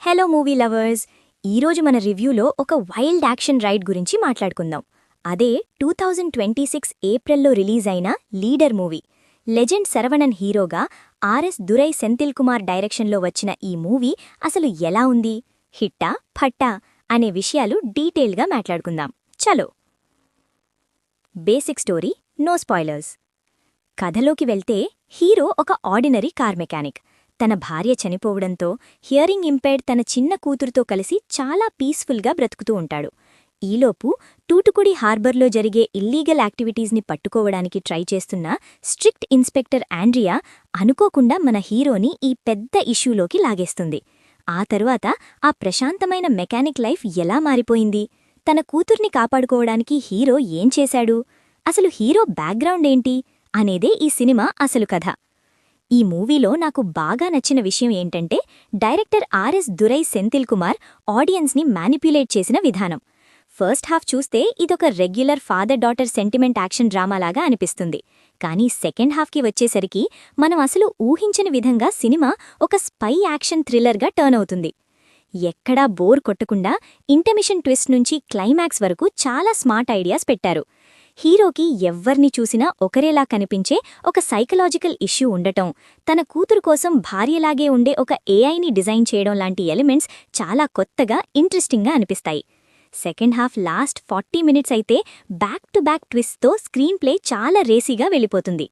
Hello movie lovers, ఈరోజు మన రివ్యూలో ఒక వైల్డ్ యాక్షన్ రైడ్ గురించి మాట్లాడుకుందాం. అదే 2026 ఏప్రిల్లో రిలీజ్ అయిన లీడర్ మూవీ. లెజెండ్ శరవణన్ హీరోగా ఆర్ఎస్ దురై సెంథిల్ కుమార్ డైరెక్షన్లో వచ్చిన ఈ మూవీ అసలు ఎలా ఉంది, హిట్టా ఫట్టా అనే విషయాలు డీటెయిల్గా మాట్లాడుకుందాం. చలో. Basic story, no spoilers. కథలోకి వెళ్తే హీరో ఒక ఆర్డినరీ కార్ మెకానిక్. తన భార్య చనిపోవడంతో హియరింగ్ ఇంపైర్డ్ తన చిన్న కూతురుతో కలిసి చాలా పీస్ఫుల్గా బ్రతుకుతూ ఉంటాడు. ఈలోపు టూటుకుడి హార్బర్లో జరిగే ఇల్లీగల్ యాక్టివిటీస్ని పట్టుకోవడానికి ట్రై చేస్తున్న స్ట్రిక్ట్ ఇన్స్పెక్టర్ ఆండ్రియా అనుకోకుండా మన హీరోని ఈ పెద్ద ఇష్యూలోకి లాగేస్తుంది. ఆ తరువాత ఆ ప్రశాంతమైన మెకానిక్ లైఫ్ ఎలా మారిపోయింది, తన కూతుర్ని కాపాడుకోవడానికి హీరో ఏం చేశాడు, అసలు హీరో బ్యాక్గ్రౌండ్ ఏంటి అనేదే ఈ సినిమా అసలు కథ. ఈ మూవీలో నాకు బాగా నచ్చిన విషయం ఏంటంటే డైరెక్టర్ ఆర్ఎస్ దురై సెంథిల్ కుమార్ ఆడియన్స్ని మ్యానిప్యులేట్ చేసిన విధానం. ఫస్ట్ హాఫ్ చూస్తే ఇదొక regular father daughter sentiment action డ్రామాలాగా అనిపిస్తుంది. కానీ సెకండ్ హాఫ్కి వచ్చేసరికి మనం అసలు ఊహించని విధంగా సినిమా ఒక స్పై యాక్షన్ థ్రిల్లర్గా టర్న్ అవుతుంది. ఎక్కడా బోర్ కొట్టకుండా ఇంటర్మిషన్ ట్విస్ట్ నుంచి క్లైమాక్స్ వరకు చాలా స్మార్ట్ ఐడియాస్ పెట్టారు. హీరోకి ఎవ్వర్ని చూసినా ఒకరేలా కనిపించే ఒక సైకలాజికల్ ఇష్యూ ఉండటం, తన కూతురు కోసం భార్యలాగే ఉండే ఒక ఏఐని డిజైన్ చేయడం లాంటి ఎలిమెంట్స్ చాలా కొత్తగా, ఇంట్రెస్టింగ్గా అనిపిస్తాయి. సెకండ్ హాఫ్ లాస్ట్ 40 మినిట్స్ అయితే బ్యాక్ టు బ్యాక్ ట్విస్ట్తో స్క్రీన్ ప్లే చాలా రేసీగా వెళ్ళిపోతుంది.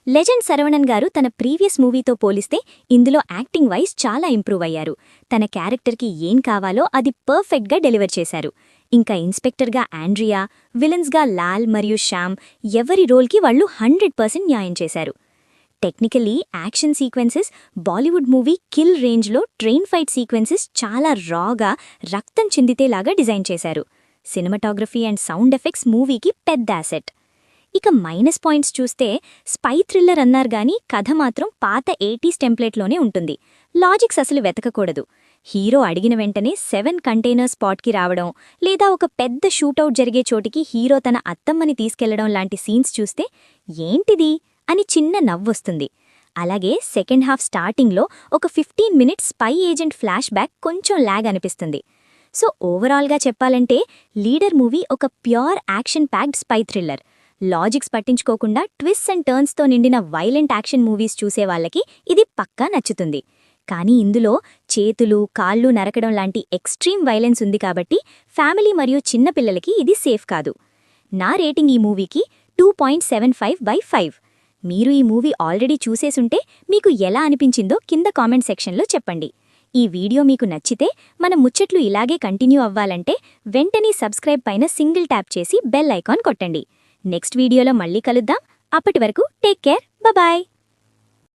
లెజెండ్ శరవణన్ గారు తన ప్రీవియస్ మూవీతో పోలిస్తే ఇందులో యాక్టింగ్ వైజ్ చాలా ఇంప్రూవ్ అయ్యారు. తన క్యారెక్టర్కి ఏం కావాలో అది పర్ఫెక్ట్గా డెలివర్ చేశారు. ఇంకా ఇన్స్పెక్టర్గా ఆండ్రియా, విలన్స్గా లాల్ మరియు శ్యామ్ ఎవరి రోల్కి వాళ్లు 100% న్యాయం చేశారు. Technically action sequences Bollywood movie kill రేంజ్లో ట్రైన్ ఫైట్ సీక్వెన్సెస్ చాలా రాగా, రక్తం చిందితేలాగా డిజైన్ చేశారు. సినిమాటోగ్రఫీ అండ్ సౌండ్ ఎఫెక్ట్స్ మూవీకి పెద్ద అసెట్. ఇక మైనస్ పాయింట్స్ చూస్తే స్పై థ్రిల్లర్ అన్నారు గానీ కథ మాత్రం పాత 80s టెంప్లెట్లోనే ఉంటుంది. లాజిక్స్ అసలు వెతకకూడదు. హీరో అడిగిన వెంటనే 7 కంటైనర్ స్పాట్కి రావడం, లేదా ఒక పెద్ద షూటౌట్ జరిగే చోటికి హీరో తన అత్తమ్మని తీసుకెళ్లడం లాంటి సీన్స్ చూస్తే ఏంటిది అని చిన్న నవ్వొస్తుంది. అలాగే సెకండ్ హాఫ్ స్టార్టింగ్లో ఒక 15 minutes spy agent flash back కొంచెం ల్యాగ్ అనిపిస్తుంది. సో ఓవరాల్గా చెప్పాలంటే లీడర్ మూవీ ఒక pure action packed spy thriller. Logics పట్టించుకోకుండా ట్విస్ట్ అండ్ టర్న్స్తో నిండిన వైలెంట్ యాక్షన్ మూవీస్ చూసేవాళ్లకి ఇది పక్కా నచ్చుతుంది. కానీ ఇందులో చేతులు, కాళ్ళు నరకడం లాంటి ఎక్స్ట్రీమ్ వైలెన్స్ ఉంది కాబట్టి ఫ్యామిలీ మరియు చిన్నపిల్లలకి ఇది సేఫ్ కాదు. నా రేటింగ్ ఈ మూవీకి 2.75/5. మీరు ఈ మూవీ ఆల్రెడీ చూసేసుంటే మీకు ఎలా అనిపించిందో కింద కామెంట్ సెక్షన్లో చెప్పండి. ఈ వీడియో మీకు నచ్చితే మన ముచ్చట్లు ఇలాగే కంటిన్యూ అవ్వాలంటే వెంటనే సబ్స్క్రైబ్ పైన సింగిల్ ట్యాప్ చేసి బెల్ ఐకాన్ కొట్టండి. నెక్స్ట్ వీడియోలో మళ్ళీ కలుద్దాం. అప్పటి వరకు టేక్ కేర్, బాయ్.